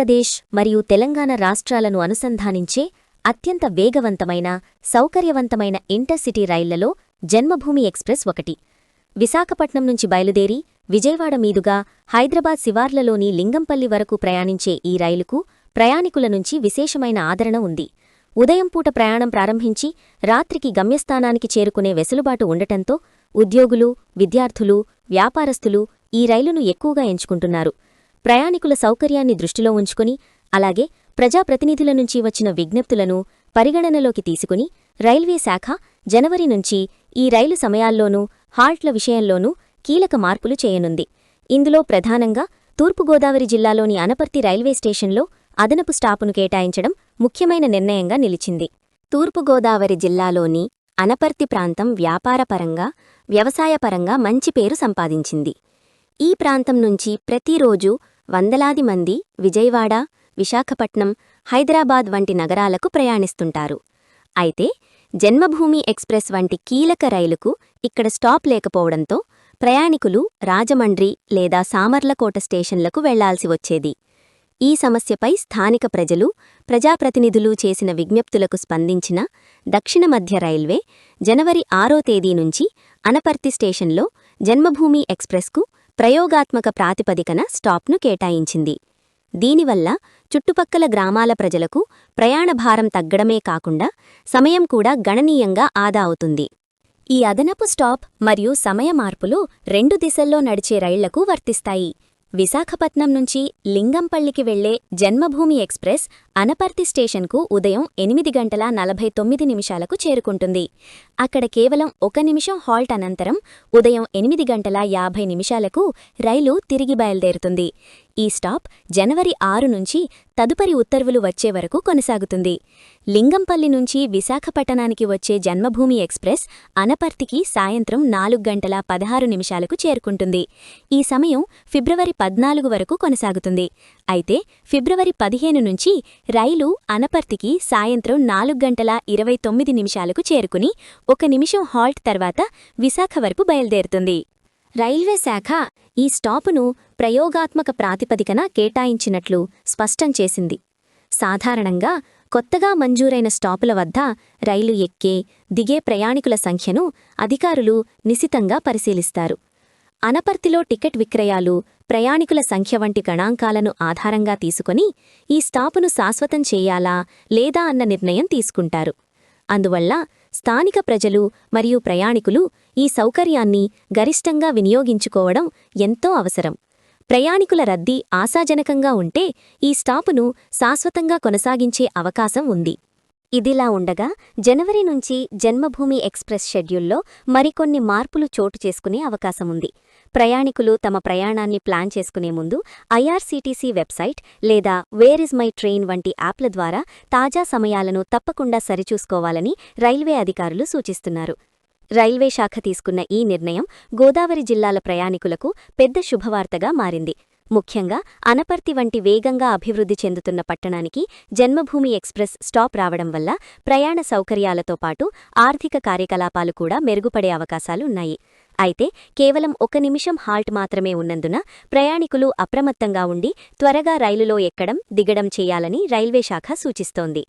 ఆంధ్రప్రదేశ్ మరియు తెలంగాణ రాష్ట్రాలను అనుసంధానించే అత్యంత వేగవంతమైన, సౌకర్యవంతమైన ఇంటర్సిటీ రైళ్లలో జన్మభూమి ఎక్స్ప్రెస్ ఒకటి. విశాఖపట్నం నుంచి బయలుదేరి విజయవాడ మీదుగా హైదరాబాద్ శివార్లలోని లింగంపల్లి వరకు ప్రయాణించే ఈ రైలుకు ప్రయాణికుల నుంచి విశేషమైన ఆదరణ ఉంది. ఉదయం పూట ప్రయాణం ప్రారంభించి రాత్రికి గమ్యస్థానానికి చేరుకునే వెసులుబాటు ఉండటంతో ఉద్యోగులు, విద్యార్థులు, వ్యాపారస్తులు ఈ రైలును ఎక్కువగా ఎంచుకుంటున్నారు. ప్రయాణికుల సౌకర్యాన్ని దృష్టిలో ఉంచుకుని, అలాగే ప్రజాప్రతినిధుల నుంచి వచ్చిన విజ్ఞప్తులను పరిగణనలోకి తీసుకుని రైల్వే శాఖ జనవరి నుంచి ఈ రైలు సమయాల్లోనూ, హాల్ట్ల విషయంలోనూ కీలక మార్పులు చేయనుంది. ఇందులో ప్రధానంగా తూర్పుగోదావరి జిల్లాలోని అనపర్తి రైల్వే స్టేషన్లో అదనపు స్టాపును కేటాయించడం ముఖ్యమైన నిర్ణయంగా నిలిచింది. తూర్పుగోదావరి జిల్లాలోని అనపర్తి ప్రాంతం వ్యాపారపరంగా, వ్యవసాయపరంగా మంచి పేరు సంపాదించింది. ఈ ప్రాంతం నుంచి ప్రతిరోజూ వందలాది మంది విజయవాడ, విశాఖపట్నం, హైదరాబాద్ వంటి నగరాలకు ప్రయాణిస్తుంటారు. అయితే జన్మభూమి ఎక్స్ప్రెస్ వంటి కీలక రైలుకు ఇక్కడ స్టాప్ లేకపోవడంతో ప్రయాణికులు రాజమండ్రి లేదా సామర్లకోట స్టేషన్లకు వెళ్లాల్సి వచ్చేది. ఈ సమస్యపై స్థానిక ప్రజలు, ప్రజాప్రతినిధులు చేసిన విజ్ఞప్తులకు స్పందించిన దక్షిణ మధ్య రైల్వే జనవరి 6వ తేదీ నుంచి అనపర్తి స్టేషన్లో జన్మభూమి ఎక్స్ప్రెస్కు ప్రయోగాత్మక ప్రాతిపదికన స్టాప్ను కేటాయించింది. దీనివల్ల చుట్టుపక్కల గ్రామాల ప్రజలకు ప్రయాణభారం తగ్గడమే కాకుండా సమయం కూడా గణనీయంగా ఆదా అవుతుంది. ఈ అదనపు స్టాప్ మరియు సమయ మార్పులు 2 దిశల్లో నడిచే రైళ్లకు వర్తిస్తాయి. విశాఖపట్నం నుంచి లింగంపల్లికి వెళ్లే జన్మభూమి ఎక్స్ప్రెస్ అనపర్తి స్టేషన్కు ఉదయం 8:49 చేరుకుంటుంది. అక్కడ కేవలం 1 నిమిషం హాల్ట్ అనంతరం ఉదయం 8:50 రైలు తిరిగి బయలుదేరుతుంది. ఈ స్టాప్ జనవరి 6 నుంచి తదుపరి ఉత్తర్వులు వచ్చే వరకు కొనసాగుతుంది. లింగంపల్లి నుంచి విశాఖపట్టణానికి వచ్చే జన్మభూమి ఎక్స్ప్రెస్ అనపర్తికి సాయంత్రం 4:16 చేరుకుంటుంది. ఈ సమయం ఫిబ్రవరి 14 వరకు కొనసాగుతుంది. అయితే ఫిబ్రవరి 15 నుంచి రైలు అనపర్తికి సాయంత్రం 4:29 చేరుకుని 1 నిమిషం హాల్ట్ తర్వాత విశాఖ వరకు బయలుదేరుతుంది. రైల్వే శాఖ ఈ స్టాపును ప్రయోగాత్మక ప్రాతిపదికన కేటాయించినట్లు స్పష్టం చేసింది. సాధారణంగా కొత్తగా మంజూరైన స్టాపుల వద్ద రైలు ఎక్కే, దిగే ప్రయాణికుల సంఖ్యను అధికారులు నిశితంగా పరిశీలిస్తారు. అనపర్తిలో టికెట్ విక్రయాలు, ప్రయాణికుల సంఖ్య వంటి గణాంకాలను ఆధారంగా తీసుకొని ఈ స్టాపును శాశ్వతం చేయాలా లేదా అన్న నిర్ణయం తీసుకుంటారు. అందువల్ల స్థానిక ప్రజలు మరియు ప్రయాణికులు ఈ సౌకర్యాన్ని గరిష్టంగా వినియోగించుకోవడం ఎంతో అవసరం. ప్రయాణికుల రద్దీ ఆశాజనకంగా ఉంటే ఈ స్టాపును శాశ్వతంగా కొనసాగించే అవకాశం ఉంది. ఇదిలా ఉండగా జనవరి నుంచి జన్మభూమి ఎక్స్ప్రెస్ షెడ్యూల్లో మరికొన్ని మార్పులు చోటు చేసుకునే అవకాశముంది. ప్రయాణికులు తమ ప్రయాణాన్ని ప్లాన్ చేసుకునే ముందు ఐఆర్సీటీసీ వెబ్సైట్ లేదా వేర్ ఇస్ మై ట్రైన్ వంటి యాప్ల ద్వారా తాజా సమయాలను తప్పకుండా సరిచూసుకోవాలని రైల్వే అధికారులు సూచిస్తున్నారు. రైల్వే శాఖ తీసుకున్న ఈ నిర్ణయం గోదావరి జిల్లాల ప్రయాణికులకు పెద్ద శుభవార్తగా మారింది. ముఖ్యంగా అనపర్తి వంటి వేగంగా అభివృద్ధి చెందుతున్న పట్టణానికి జన్మభూమి ఎక్స్ప్రెస్ స్టాప్ రావడం వల్ల ప్రయాణ సౌకర్యాలతో పాటు ఆర్థిక కార్యకలాపాలు కూడా మెరుగుపడే అవకాశాలు ఉన్నాయి. అయితే కేవలం 1 నిమిషం హాల్ట్ మాత్రమే ఉన్నందున ప్రయాణికులు అప్రమత్తంగా ఉండి త్వరగా రైలులో ఎక్కడం, దిగడం చేయాలని రైల్వే శాఖ సూచిస్తోంది.